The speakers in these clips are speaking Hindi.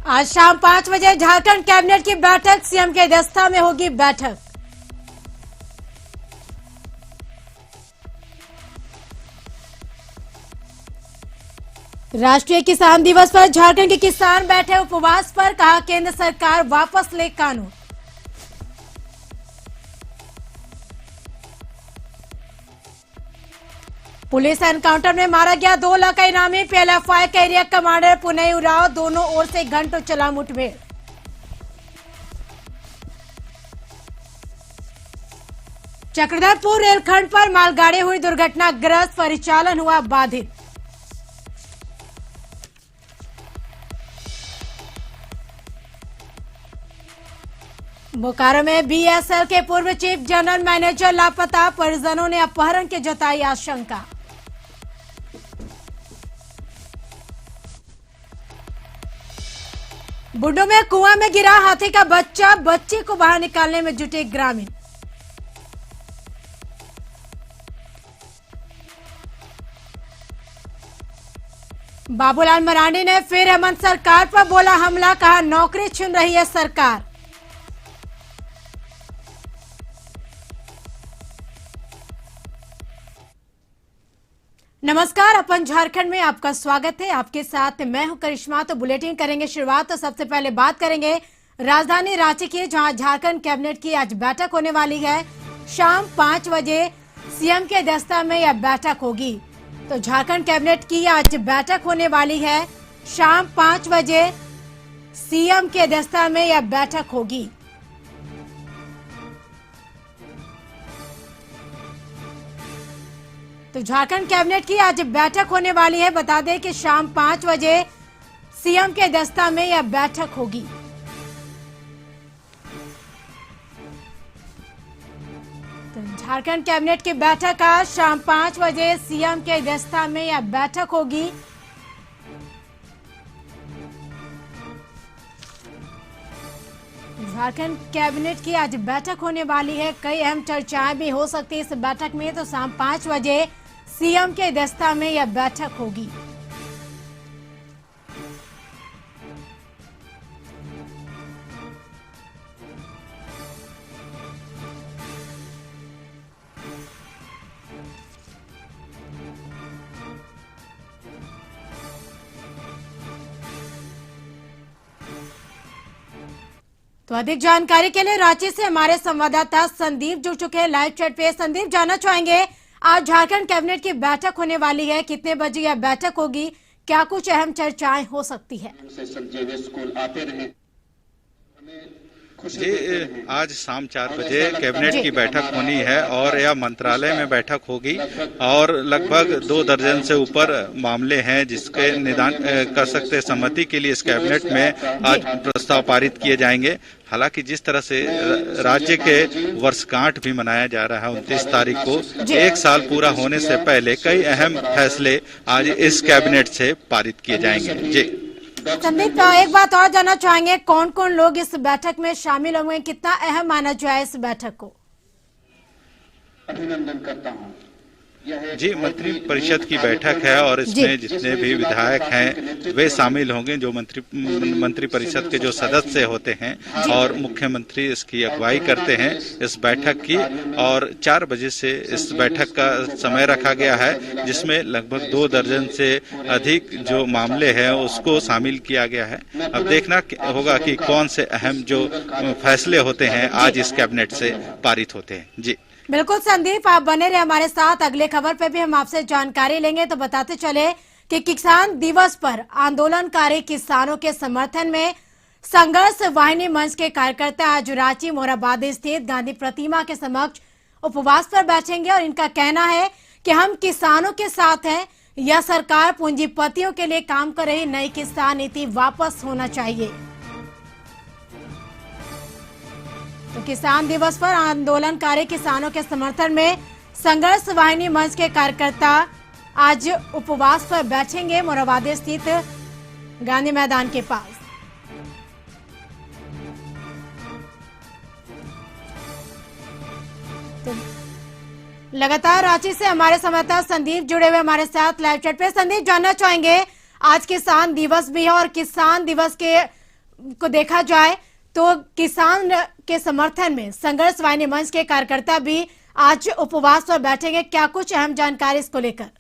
आज शाम 5 बजे झारखंड कैबिनेट की बैठक, सीएम के अध्यक्षता में होगी बैठक। राष्ट्रीय किसान दिवस पर झारखंड के किसान बैठे उपवास पर, कहा केंद्र सरकार वापस ले कानून। पुलिस एनकाउंटर में मारा गया 2 लाख का इनामी पीएलएफआई का एरिया कमांडर पुनई उरांव, दोनों ओर से घंटों चला मुठभेड़। चक्रधरपुर रेलखंड पर मालगाड़ी हुई दुर्घटनाग्रस्त, परिचालन हुआ बाधित। बोकारो में बीएसएल के पूर्व चीफ जनरल मैनेजर लापता, परिजनों ने अपहरण की जताई आशंका। बुड्डू में कुआं में गिरा हाथी का बच्चा, बच्चे को बाहर निकालने में जुटे ग्रामीण। बाबूलाल मरांडी ने फिर हेमंत सरकार पर बोला हमला, कहा नौकरी छीन रही है सरकार। नमस्कार, अपन झारखंड में आपका स्वागत है। आपके साथ मैं हूं करिश्मा। तो बुलेटिन करेंगे शुरुआत। तो सबसे पहले बात करेंगे राजधानी रांची की, जहां झारखंड कैबिनेट की आज बैठक होने वाली है। शाम 5 बजे सीएम के अध्यक्षता में यह बैठक होगी। तो झारखंड कैबिनेट की आज बैठक होने वाली है। शाम 5 बजे सीएम के अध्यक्षता में यह बैठक होगी। तो झारखंड कैबिनेट की आज बैठक होने वाली है। बता दें कि शाम 5 बजे सीएम के अध्यक्षता में यह बैठक होगी। तो झारखंड कैबिनेट की बैठक आज शाम 5 बजे सीएम के अध्यक्षता में यह बैठक होगी। झारखंड कैबिनेट की आज बैठक होने वाली है। कई अहम चर्चाएं भी हो सकती है इस बैठक में। तो शाम 5 बजे सीएम के अध्यक्षता में यह बैठक होगी। तो अधिक जानकारी के लिए रांची से हमारे संवाददाता संदीप जुड़ चुके हैं लाइव चैट पे। संदीप, जानना चाहेंगे आज झारखंड कैबिनेट की बैठक होने वाली है, कितने बजे यह बैठक होगी, क्या कुछ अहम चर्चाएं हो सकती है? जी, आज शाम 4 बजे कैबिनेट की बैठक होनी है और यह मंत्रालय में बैठक होगी और लगभग 2 दर्जन से ऊपर मामले हैं जिसके निदान कर सकते सहमति के लिए इस कैबिनेट में आज प्रस्ताव पारित किए जाएंगे। हालांकि जिस तरह से राज्य के वर्षगांठ भी मनाया जा रहा है 29 तारीख को, 1 साल पूरा होने से पहले कई अहम फैसले आज इस कैबिनेट से पारित किए जाएंगे। जी संदीप, एक बात और जानना चाहेंगे, कौन कौन लोग इस बैठक में शामिल होंगे, कितना अहम माना जाए इस बैठक को? अभिनंदन करता हूं। जी, मंत्री परिषद की बैठक है और इसमें जितने भी विधायक हैं वे शामिल होंगे, जो मंत्री परिषद के जो सदस्य होते हैं, और मुख्यमंत्री इसकी अगुवाई करते हैं इस बैठक की। और 4 बजे से इस बैठक का समय रखा गया है जिसमें लगभग 2 दर्जन से अधिक जो मामले हैं उसको शामिल किया गया है। अब देखना होगा कि कौन से अहम जो फैसले होते हैं आज इस कैबिनेट से पारित होते हैं। जी बिल्कुल संदीप, आप बने रहे हमारे साथ। अगले खबर पे भी हम आपसे जानकारी लेंगे। तो बताते चले कि किसान दिवस पर आंदोलनकारी किसानों के समर्थन में संघर्ष वाहिनी मंच के कार्यकर्ता आज रांची मोराबादी स्थित गांधी प्रतिमा के समक्ष उपवास पर बैठेंगे और इनका कहना है कि हम किसानों के साथ हैं। यह सरकार पूंजीपतियों के लिए काम कर रही नई किसान नीति वापस होना चाहिए। तो किसान दिवस पर आंदोलनकारी किसानों के समर्थन में संघर्ष वाहिनी मंच के कार्यकर्ता आज उपवास पर बैठेंगे मोराबादी स्थित गांधी मैदान के पास। तो लगातार रांची से हमारे संवाददाता संदीप जुड़े हुए हमारे साथ लाइव चैट पे। संदीप, जानना चाहेंगे आज किसान दिवस भी है और किसान दिवस के को देखा जाए तो किसान के समर्थन में संघर्ष वाहिनी मंच के कार्यकर्ता भी आज उपवास पर बैठेंगे। क्या कुछ अहम जानकारी इसको लेकर?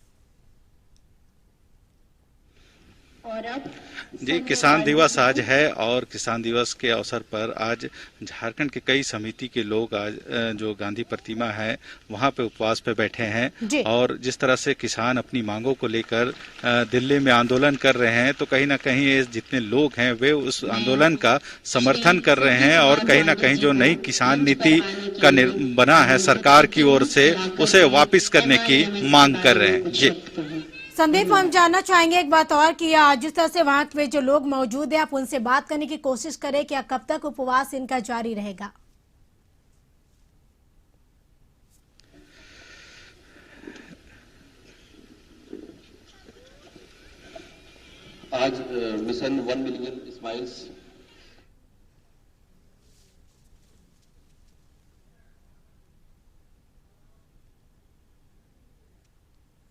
जी, किसान दिवस आज है और किसान दिवस के अवसर पर आज झारखंड के कई समिति के लोग आज जो गांधी प्रतिमा है वहां पे उपवास पे बैठे हैं। और जिस तरह से किसान अपनी मांगों को लेकर दिल्ली में आंदोलन कर रहे हैं, तो कहीं ना कहीं ये जितने लोग हैं वे उस आंदोलन का समर्थन कर रहे हैं और कहीं ना कहीं जो नई किसान नीति का बना है सरकार की ओर से, उसे वापिस करने की मांग कर रहे हैं। जी संदीप, हम जानना चाहेंगे एक बात और कि जिस तरह से वहां पे जो लोग मौजूद हैं, आप उनसे बात करने की कोशिश करें कि कब तक उपवास इनका जारी रहेगा? आज मिशन 1 मिलियन स्माइल्स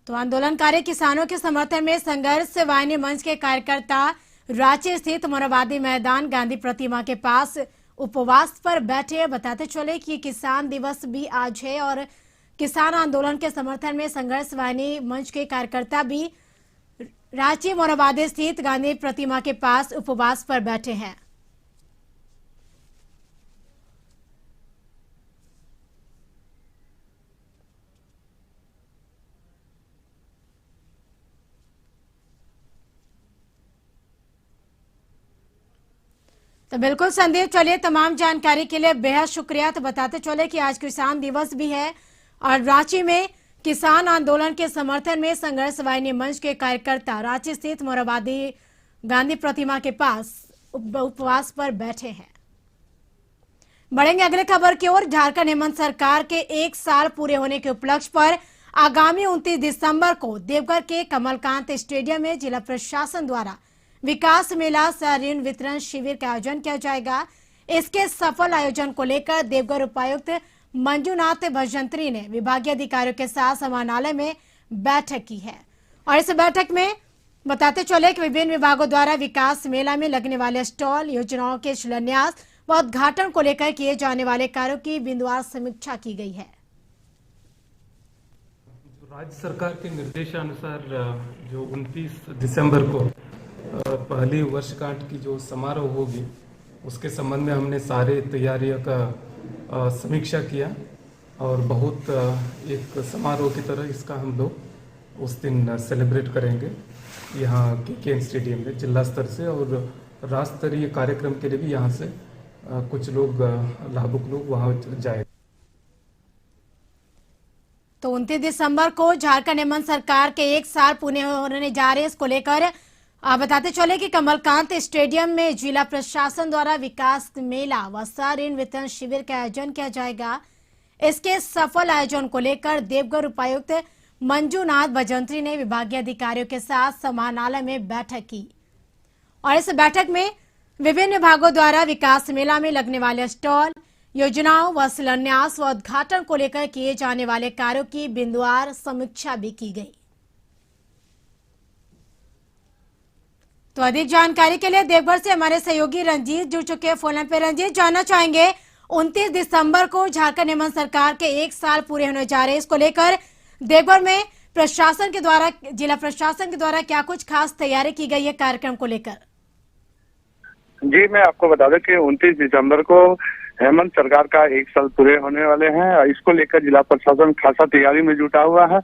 तो आंदोलनकारी किसानों के समर्थन में संघर्ष वाहिनी मंच के कार्यकर्ता रांची स्थित मोरहाबादी मैदान गांधी प्रतिमा के पास उपवास पर बैठे। बताते चले कि किसान दिवस भी आज है और किसान आंदोलन के समर्थन में संघर्ष वाहिनी मंच के कार्यकर्ता भी रांची मोरहाबादी स्थित गांधी प्रतिमा के पास उपवास पर बैठे हैं। तो बिल्कुल संदीप, चलिए तमाम जानकारी के लिए बेहद शुक्रिया। तो बताते चले कि आज किसान दिवस भी है और रांची में किसान आंदोलन के समर्थन में संघर्ष वाहिनी मंच के कार्यकर्ता रांची स्थित मोरहाबादी गांधी प्रतिमा के पास उपवास पर बैठे हैं। बढ़ेंगे अगले खबर की ओर। झारखंड हेमंत सरकार के 1 साल पूरे होने के उपलक्ष्य पर आगामी 29 दिसंबर को देवघर के कमलकांत स्टेडियम में जिला प्रशासन द्वारा विकास मेला सह ऋण वितरण शिविर का आयोजन किया जाएगा। इसके सफल आयोजन को लेकर देवघर उपायुक्त मंजूनाथ भजंत्री ने विभागीय अधिकारियों के साथ समाहरणालय में बैठक की है। और इस बैठक में बताते चले कि विभिन्न विभागों द्वारा विकास मेला में लगने वाले स्टॉल, योजनाओं के शिलान्यास व उद्घाटन को लेकर किए जाने वाले कार्यों की बिंदुवार समीक्षा की गई है। राज्य सरकार के निर्देशानुसार जो 29 दिसंबर को पहली वर्षगांठ की जो समारोह होगी उसके संबंध में हमने सारे तैयारियों का समीक्षा किया और बहुत एक समारोह की तरह इसका हम लोग उस दिन सेलिब्रेट करेंगे यहाँ के स्टेडियम में जिला स्तर से, और राज्य स्तरीय कार्यक्रम के लिए भी यहाँ से कुछ लोग लाभुक लोग वहाँ जाएंगे। तो 29 दिसंबर को झारखंड हेमंत सरकार के 1 साल पूरे होने जा रहे हैं। इसको लेकर बताते चले कि कमलकांत स्टेडियम में जिला प्रशासन द्वारा विकास मेला व सह ऋण वितरण शिविर का आयोजन किया जाएगा। इसके सफल आयोजन को लेकर देवघर उपायुक्त मंजूनाथ भजंत्री ने विभागीय अधिकारियों के साथ समाहरणालय में बैठक की और इस बैठक में विभिन्न विभागों द्वारा विकास मेला में लगने वाले स्टॉल, योजनाओं व शिलान्यास व उद्घाटन को लेकर किए जाने वाले कार्यों की बिंदुवार समीक्षा भी की गई। तो अधिक जानकारी के लिए देवघर से हमारे सहयोगी रंजीत जुड़ चुके हैं फोन पे। रंजीत, जानना चाहेंगे 29 दिसंबर को झारखंड हेमंत सरकार के 1 साल पूरे होने जा रहे हैं, इसको लेकर देवघर में प्रशासन के द्वारा, जिला प्रशासन के द्वारा क्या कुछ खास तैयारी की गई है कार्यक्रम को लेकर? जी, मैं आपको बता दूं कि 29 दिसंबर को हेमंत सरकार का 1 साल पूरे होने वाले हैं। इसको लेकर जिला प्रशासन खासा तैयारी में जुटा हुआ है।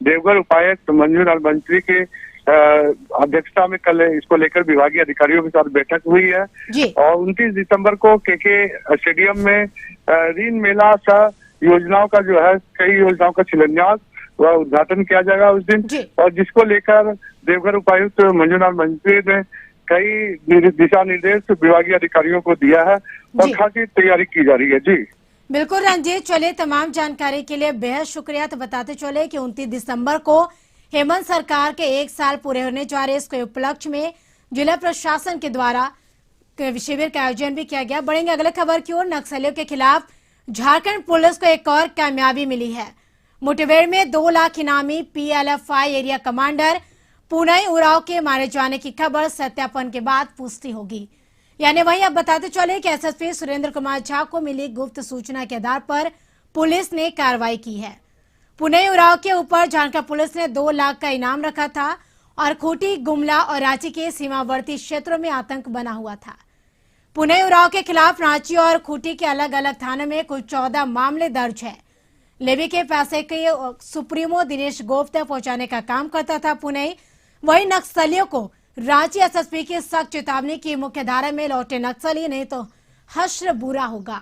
देवघर उपायुक्त मंजूनाथ भजंत्री के अध्यक्षता में कल इसको लेकर विभागीय अधिकारियों के साथ बैठक हुई है और 29 दिसंबर को के स्टेडियम में ऋण मेला सह योजनाओं का जो है कई योजनाओं का शिलान्यास व उद्घाटन किया जाएगा उस दिन, और जिसको लेकर देवघर उपायुक्त मंजूनाथ भजंत्री ने कई दिशा निर्देश विभागीय अधिकारियों को दिया है और खासी तैयारी की जा रही है। जी बिल्कुल रंजीत, चलिए तमाम जानकारी के लिए बेहद शुक्रिया। तो बताते चले कि 29 दिसंबर को हेमंत सरकार के 1 साल पूरे होने जा रहे इसके उपलक्ष्य में जिला प्रशासन के द्वारा शिविर का आयोजन भी किया गया। बढ़ेंगे अगले खबर की ओर। नक्सलियों के खिलाफ झारखंड पुलिस को एक और कामयाबी मिली है। मुठभेड़ में 2 लाख इनामी PLFI area commander Punai Oraon के मारे जाने की खबर सत्यापन के बाद पुष्टि होगी। यानी वहीं अब बताते चले कि एसएसपी सुरेंद्र कुमार झा को मिली गुप्त सूचना के आधार पर पुलिस ने कार्रवाई की है। पुणे उरांव के ऊपर झारखंड पुलिस ने 2 लाख का इनाम रखा था और खूंटी, गुमला और रांची के सीमावर्ती क्षेत्रों में आतंक बना हुआ था। पुणे उरांव के खिलाफ रांची और खूंटी के अलग अलग थानों में कुल 14 मामले दर्ज है। लेवी के पैसे के सुप्रीमो दिनेश गोप्ता पहुंचाने का काम करता था पुणे। वही नक्सलियों को रांची एसएसपी की सख्त चेतावनी की, मुख्यधारा में लौटे नक्सली नहीं तो हश्र बुरा होगा।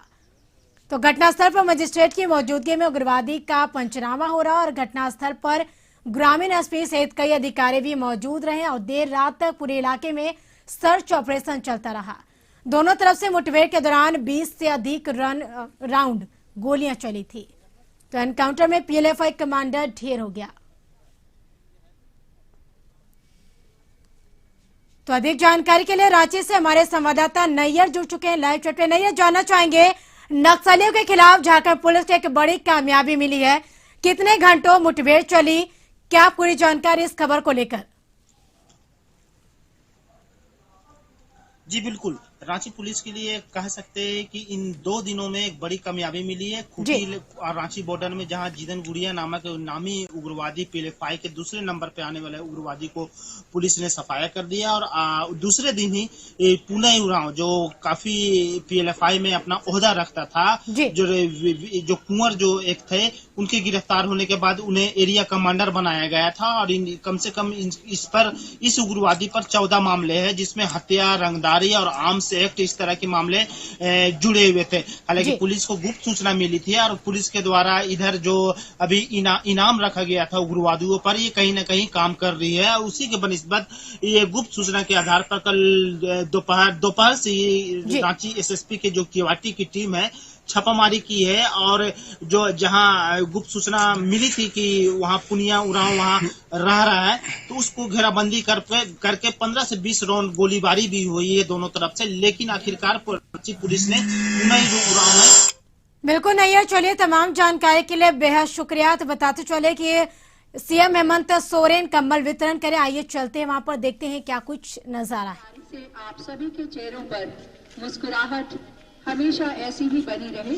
तो घटनास्थल पर मजिस्ट्रेट की मौजूदगी में उग्रवादी का पंचनामा हो रहा और घटनास्थल पर ग्रामीण एसपी सहित कई अधिकारी भी मौजूद रहे और देर रात तक पूरे इलाके में सर्च ऑपरेशन चलता रहा। दोनों तरफ से मुठभेड़ के दौरान 20 से अधिक राउंड गोलियां चली थी। तो एनकाउंटर में पीएलएफआई कमांडर ढेर हो गया। तो अधिक जानकारी के लिए रांची से हमारे संवाददाता नैयर जुड़ चुके हैं लाइव चैट पे। नैयर, जानना चाहेंगे, नक्सलियों के खिलाफ झारखंड पुलिस को एक बड़ी कामयाबी मिली है, कितने घंटों मुठभेड़ चली, क्या पूरी जानकारी इस खबर को लेकर? जी बिल्कुल, रांची पुलिस के लिए कह सकते हैं कि इन 2 दिनों में एक बड़ी कामयाबी मिली है। खूंटी और रांची बॉर्डर में जहां जिदन गुड़िया नामक नामी उग्रवादी पीएलएफआई के दूसरे नंबर पे आने वाले उग्रवादी को पुलिस ने सफाया कर दिया और दूसरे दिन ही पुणे उरांव जो काफी पीएलएफआई में अपना ओहदा रखता था, जो कुंवर जो एक थे, उनके गिरफ्तार होने के बाद उन्हें एरिया कमांडर बनाया गया था और कम से कम इस उग्रवादी पर 14 मामले हैं, जिसमें हत्या, रंगदारी और आर्म्स एक्ट इस तरह के मामले जुड़े हुए थे। हालांकि पुलिस को गुप्त सूचना मिली थी और पुलिस के द्वारा इधर जो अभी इनाम रखा गया था उग्रवादियों पर, ये कहीं न कहीं काम कर रही है। उसी के बनिस्बत ये गुप्त सूचना के आधार पर कल दोपहर से रांची एसएसपी के जो केवाटी की टीम है छापामारी की है और जो जहां गुप्त सूचना मिली थी कि वहां पुनिया उरांव वहां रह रहा है, तो उसको घेराबंदी करके 15 से 20 राउंड गोलीबारी भी हुई है दोनों तरफ से, लेकिन आखिरकार रांची पुलिस ने उरांव में। बिल्कुल नैयर, चलिए तमाम जानकारी के लिए बेहद शुक्रिया। तो बताते चले कि सीएम हेमंत सोरेन कंबल वितरण करे, आइए चलते हैं वहां पर, देखते हैं क्या कुछ नजारा है। आप सभी के चेहरों पर मुस्कुराहट हमेशा ऐसी ही बनी रहे।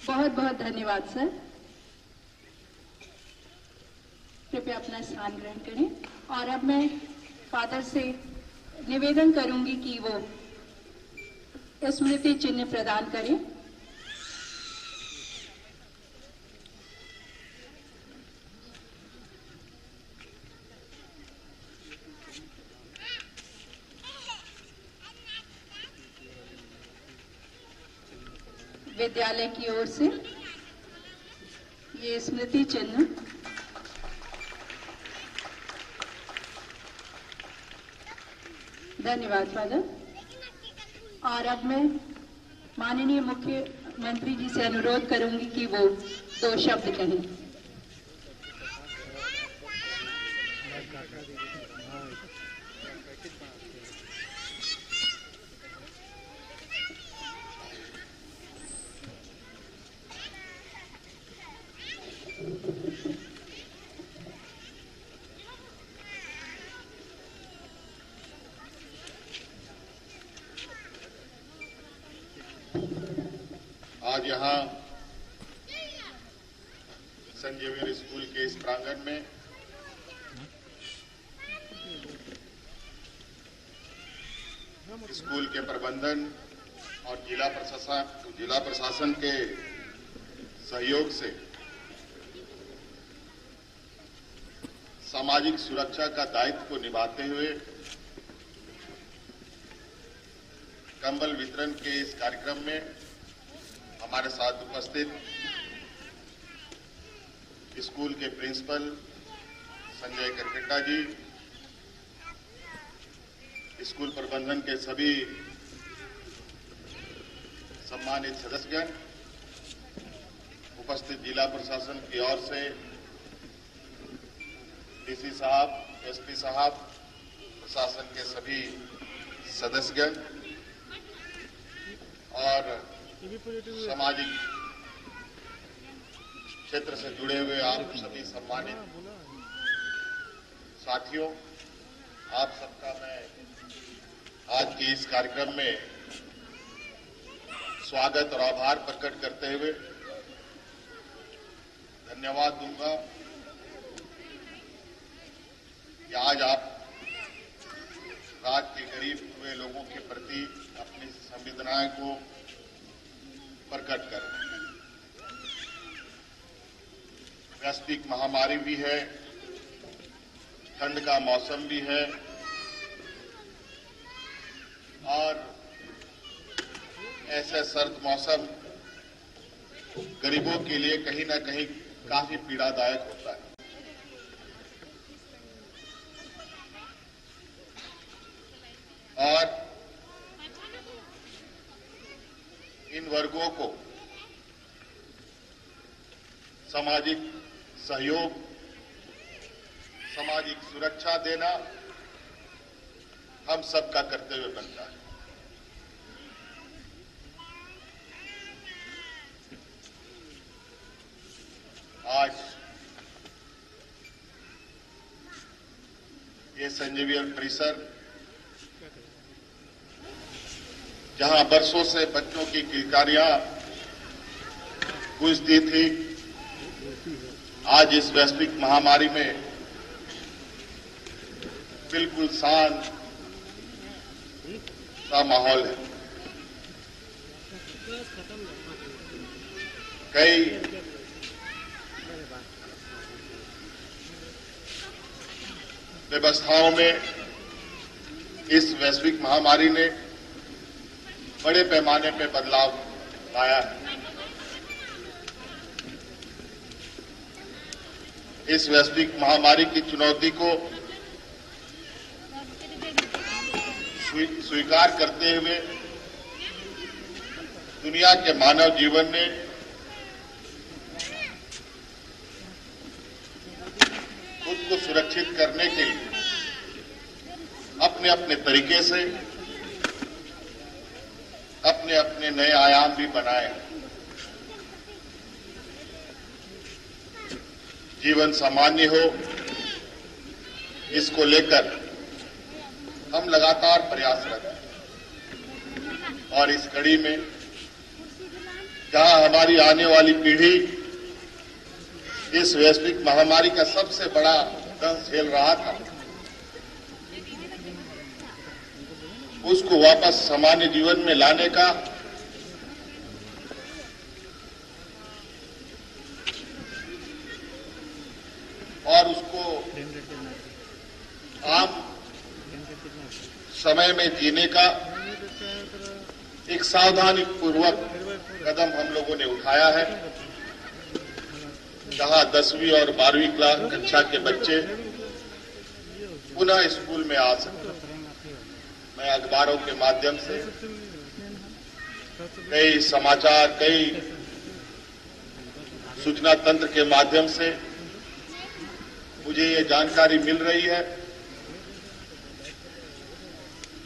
बहुत बहुत धन्यवाद सर। कृपया अपना स्थान ग्रहण करें और अब मैं फादर से निवेदन करूंगी कि वो स्मृति चिन्ह प्रदान करें। विद्यालय की ओर से ये स्मृति चिन्ह धन्यवाद फादर। और अब मैं माननीय मुख्यमंत्री जी से अनुरोध करूंगी कि वो 2 शब्द कहें। आज यहाँ संजीवनी स्कूल के इस प्रांगण में स्कूल के प्रबंधन और जिला प्रशासन के सहयोग से सामाजिक सुरक्षा का दायित्व को निभाते हुए कंबल वितरण के इस कार्यक्रम में हमारे साथ उपस्थित स्कूल के प्रिंसिपल संजय करकेटा जी, स्कूल प्रबंधन के सभी सम्मानित सदस्यगण, उपस्थित जिला प्रशासन की ओर से डीसी साहब, एसपी साहब, प्रशासन के सभी सदस्यगण और सामाजिक क्षेत्र से जुड़े हुए आप सभी सम्मानित साथियों, आप सबका मैं आज के इस कार्यक्रम में स्वागत और आभार प्रकट करते हुए धन्यवाद दूंगा कि आज आप राज्य के गरीब हुए लोगों के प्रति अपनी संवेदनाएं को प्रकट कर रहे हैं। वैश्विक महामारी भी है, ठंड का मौसम भी है और ऐसे सर्द मौसम गरीबों के लिए कहीं ना कहीं काफी पीड़ादायक होता है। और इन वर्गों को सामाजिक सहयोग, सामाजिक सुरक्षा देना हम सबका कर्तव्य बनता है। आज ये संजीवियन परिसर जहां बरसों से बच्चों की किलकारियां गूंजती थी, आज इस वैश्विक महामारी में बिल्कुल शांत सा माहौल है। कई व्यवस्थाओं में इस वैश्विक महामारी ने बड़े पैमाने पे बदलाव लाया है। इस वैश्विक महामारी की चुनौती को स्वीकार करते हुए दुनिया के मानव जीवन ने खुद को सुरक्षित करने के लिए अपने अपने तरीके से अपने अपने नए आयाम भी बनाए। जीवन सामान्य हो, इसको लेकर हम लगातार प्रयासरत हैं और इस कड़ी में जहां हमारी आने वाली पीढ़ी इस वैश्विक महामारी का सबसे बड़ा दंश झेल रहा था, उसको वापस सामान्य जीवन में लाने का और उसको आम समय में जीने का एक सावधानी पूर्वक कदम हम लोगों ने उठाया है। जहां 10वीं और 12वीं क्लास कक्षा के बच्चे पुनः स्कूल में आ सकते हैं। मैं अखबारों के माध्यम से, कई समाचार, कई सूचना तंत्र के माध्यम से मुझे ये जानकारी मिल रही है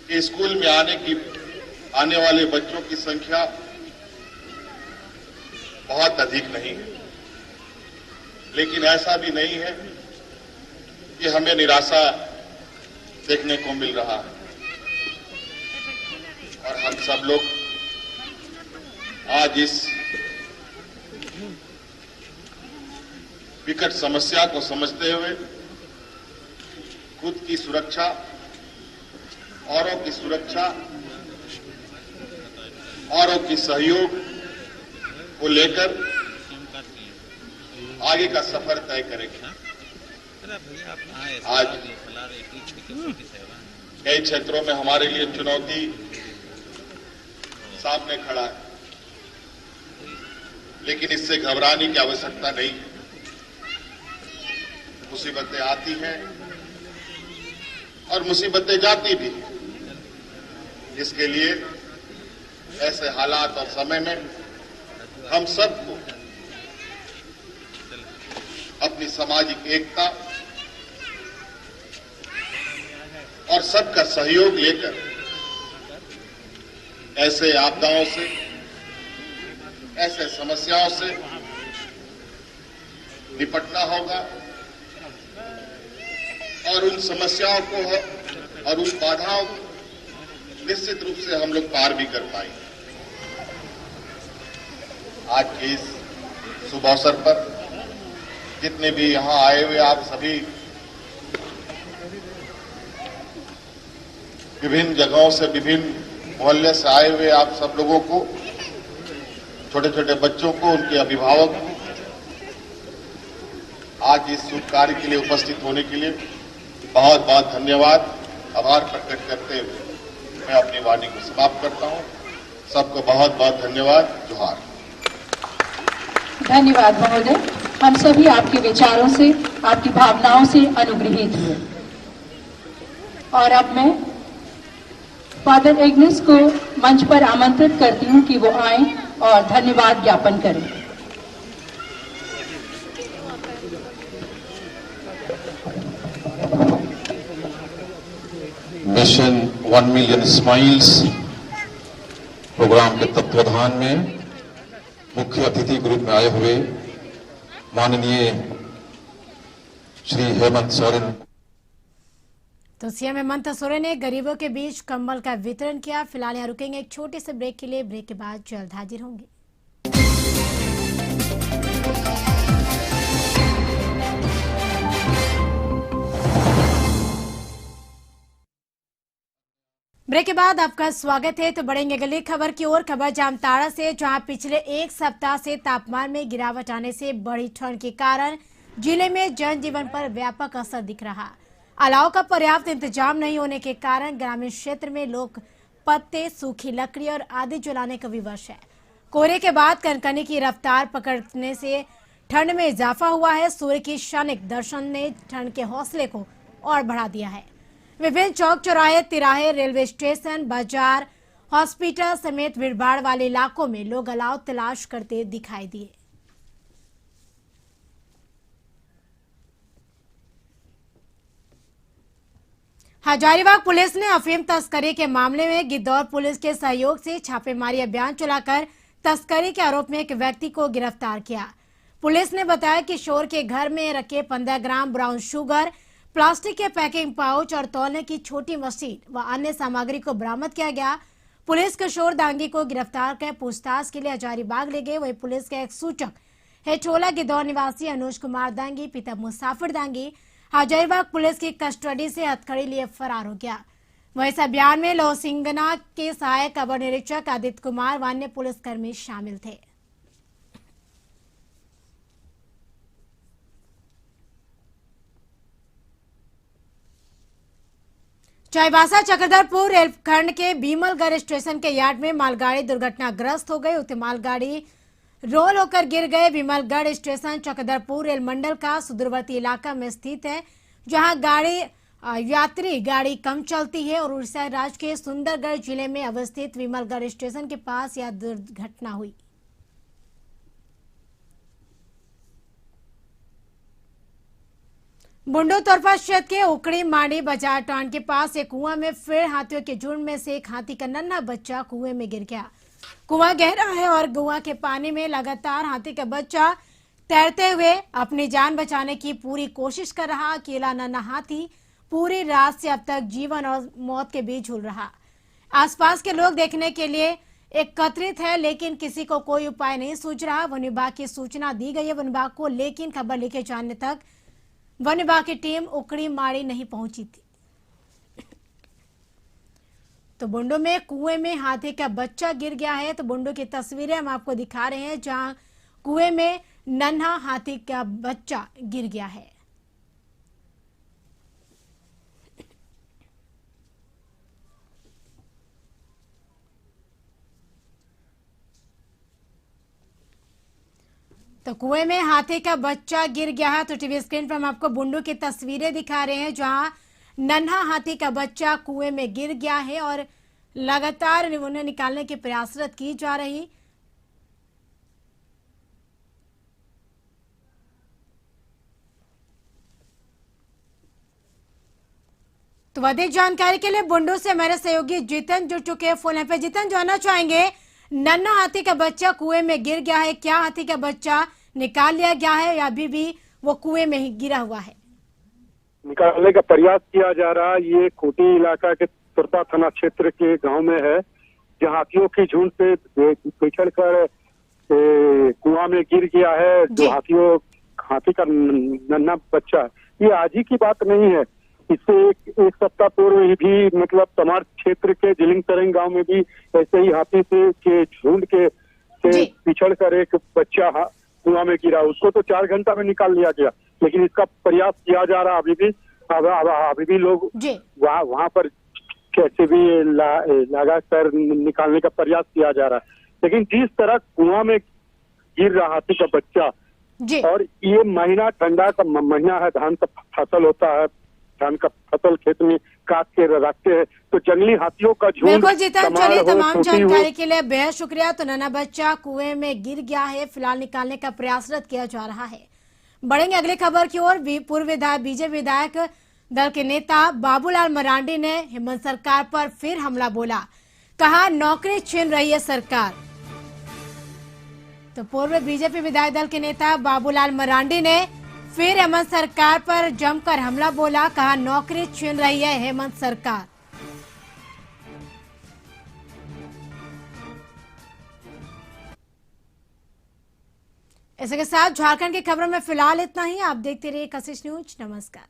कि स्कूल में आने वाले बच्चों की संख्या बहुत अधिक नहीं है, लेकिन ऐसा भी नहीं है कि हमें निराशा देखने को मिल रहा है। और हम सब लोग आज इस विकट समस्या को समझते हुए खुद की सुरक्षा, औरों की सुरक्षा, औरों की सहयोग को लेकर आगे का सफर तय करेंगे। आज कई क्षेत्रों में हमारे लिए चुनौती सामने खड़ा है, लेकिन इससे घबराने की आवश्यकता नहीं है। मुसीबतें आती हैं और मुसीबतें जाती भी हैं। इसके लिए ऐसे हालात और समय में हम सबको अपनी सामाजिक एकता और सबका सहयोग लेकर ऐसे आपदाओं से ऐसे समस्याओं से निपटना होगा और उन समस्याओं को और उन बाधाओं को निश्चित रूप से हम लोग पार भी कर पाएंगे। आज के इस शुभ अवसर पर जितने भी यहां आए हुए आप सभी विभिन्न जगहों से, विभिन्न मोहल्ले से आए हुए आप सब लोगों को, छोटे छोटे बच्चों को, उनके अभिभावक को आज इस शुभ कार्य के लिए उपस्थित होने के लिए बहुत बहुत धन्यवाद। आभार प्रकट करते हुए मैं अपनी वाणी को समाप्त करता हूं। सबको बहुत बहुत धन्यवाद। जोहार। धन्यवाद महोदय। हम सभी आपके विचारों से, आपकी भावनाओं से अनुग्रहित हुए। और अब मैं फादर एग्नेस को मंच पर आमंत्रित करती हूं कि वो आए और धन्यवाद ज्ञापन करें। मिशन 1 मिलियन स्माइल्स प्रोग्राम के तत्वाधान में मुख्य अतिथि के रूप में आए हुए माननीय श्री हेमंत सोरेन। तो सीएम हेमंत सोरेन ने गरीबों के बीच कंबल का वितरण किया। फिलहाल यहाँ रुकेंगे एक छोटे से ब्रेक के लिए। ब्रेक के बाद जल्द हाजिर होंगे। ब्रेक के बाद आपका स्वागत है। तो बढ़ेंगे अगली खबर की ओर। खबर जामताड़ा से, जहां पिछले एक सप्ताह से तापमान में गिरावट आने से बढ़ी ठंड के कारण जिले में जनजीवन पर व्यापक असर दिख रहा। अलाव का पर्याप्त इंतजाम नहीं होने के कारण ग्रामीण क्षेत्र में लोग पत्ते, सूखी लकड़ी और आदि जलाने का विवश है। कोहरे के बाद कनकनी की रफ्तार पकड़ने से ठंड में इजाफा हुआ है। सूर्य की क्षणिक दर्शन ने ठंड के हौसले को और बढ़ा दिया है। विभिन्न चौक चौराहे, तिराहे, रेलवे स्टेशन, बाजार, हॉस्पिटल समेत भीड़भाड़ वाले इलाकों में लोग अलाव तलाश करते दिखाई दिए। हजारीबाग पुलिस ने अफीम तस्करी के मामले में गिद्धौर पुलिस के सहयोग से छापेमारी अभियान चलाकर तस्करी के आरोप में एक व्यक्ति को गिरफ्तार किया। पुलिस ने बताया कि किशोर के घर में रखे 15 ग्राम ब्राउन शुगर, प्लास्टिक के पैकिंग पाउच और तौलने की छोटी मशीन व अन्य सामग्री को बरामद किया गया। पुलिस किशोर दांगी को गिरफ्तार कर पूछताछ के लिए हजारीबाग ले गए। वही पुलिस के एक सूचक हेठोला गिद्धौर निवासी अनुज कुमार दांगी, पिता मुसाफिर दांगी, हजारीबाग पुलिस की कस्टडी से हथकड़ी लिए फरार हो गया। वहीं इस अभियान में लोहसिंगना के सहायक अवर निरीक्षक आदित्य कुमार व अन्य पुलिसकर्मी शामिल थे। चाईबासा चक्रधरपुर रेलखंड के बीमलगढ़ स्टेशन के यार्ड में मालगाड़ी दुर्घटनाग्रस्त हो गई। उसे मालगाड़ी रोल होकर गिर गए। बीमलगढ़ स्टेशन चक्रधरपुर रेल मंडल का सुदूरवर्ती इलाका में स्थित है, जहां यात्री गाड़ी कम चलती है और उड़ीसा राज्य के सुंदरगढ़ जिले में अवस्थित बीमलगढ़ स्टेशन के पास यह दुर्घटना हुई। बुंडू तोरपा क्षेत्र के उकड़ी मांडी बाजार टांड के पास एक कुआं में फिर हाथियों के झुंड में से एक हाथी का नन्हा बच्चा कुएं में गिर गया। कुआं गहरा है और कुआं के पानी में लगातार हाथी का बच्चा तैरते हुए अपनी जान बचाने की पूरी कोशिश कर रहा। अकेला नन्हा हाथी पूरी रात से अब तक जीवन और मौत के बीच झूल रहा। आसपास के लोग देखने के लिए एकत्रित है, लेकिन किसी को कोई उपाय नहीं सूझ रहा। वन विभाग की सूचना दी गई है वन विभाग को, लेकिन खबर लिखे जाने तक वन विभाग की टीम उकड़ी माड़ी नहीं पहुंची थी। तो बुंडू में कुएं में हाथी का बच्चा गिर गया है। तो बुंडू की तस्वीरें हम आपको दिखा रहे हैं, जहां कुएं में नन्हा हाथी का बच्चा गिर गया है। तो कुएं में हाथी का बच्चा गिर गया है। तो टीवी स्क्रीन पर हम आपको बुंडू की तस्वीरें दिखा रहे हैं, जहां नन्हा हाथी का बच्चा कुएं में गिर गया है और लगातार उन्हें निकालने की प्रयासरत की जा रही। तो अधिक जानकारी के लिए बुंडू से हमारे सहयोगी जीतन जुड़ चुके हैं फोन पे। जीतन, जानना चाहेंगे नन्हा हाथी का बच्चा कुएं में गिर गया है। क्या हाथी का बच्चा निकाल लिया गया है या अभी भी वो कुएं में ही गिरा हुआ है? निकालने का प्रयास किया जा रहा है। ये खूंटी इलाका के तुरता थाना क्षेत्र के गांव में है, जहां हाथियों की झुंड से पिछड़ कर कुआं में गिर गया है। जो हाथी का नन्हा बच्चा, ये आज ही की बात नहीं है। इससे एक सप्ताह पूर्व भी मतलब तमार क्षेत्र के जिलिंग तरंग गांव में भी ऐसे ही हाथी के झुंड से पिछड़ कर एक बच्चा कुआं में गिरा। उसको तो 4 घंटा में निकाल लिया गया, लेकिन इसका प्रयास किया जा रहा। अभी भी लोग वहाँ पर कैसे भी लगा कर निकालने का प्रयास किया जा रहा है। लेकिन जिस तरह कुआं में गिर रहा हाथी का बच्चा, और ये महीना ठंडा का महीना है, धान का फसल होता है, धान का फसल खेत में काट के रखते हैं, तो जंगली हाथियों का झुंड। बिल्कुल जीतन, चलिए तमाम जानकारी के लिए बेहद शुक्रिया। तो नन्हा बच्चा कुएं में गिर गया है, फिलहाल निकालने का प्रयासरत किया जा रहा है। बढ़ेंगे अगली खबर की ओर। पूर्व विधायक बीजेपी विधायक दल के नेता बाबूलाल मरांडी ने हेमंत सरकार पर फिर हमला बोला। कहा नौकरी छीन रही है सरकार। तो पूर्व बीजेपी विधायक दल के नेता बाबूलाल मरांडी ने फिर हेमंत सरकार पर जमकर हमला बोला। कहा नौकरी छीन रही है हेमंत सरकार। इसी के साथ झारखंड की खबरों में फिलहाल इतना ही। आप देखते रहिए कशिश न्यूज। नमस्कार।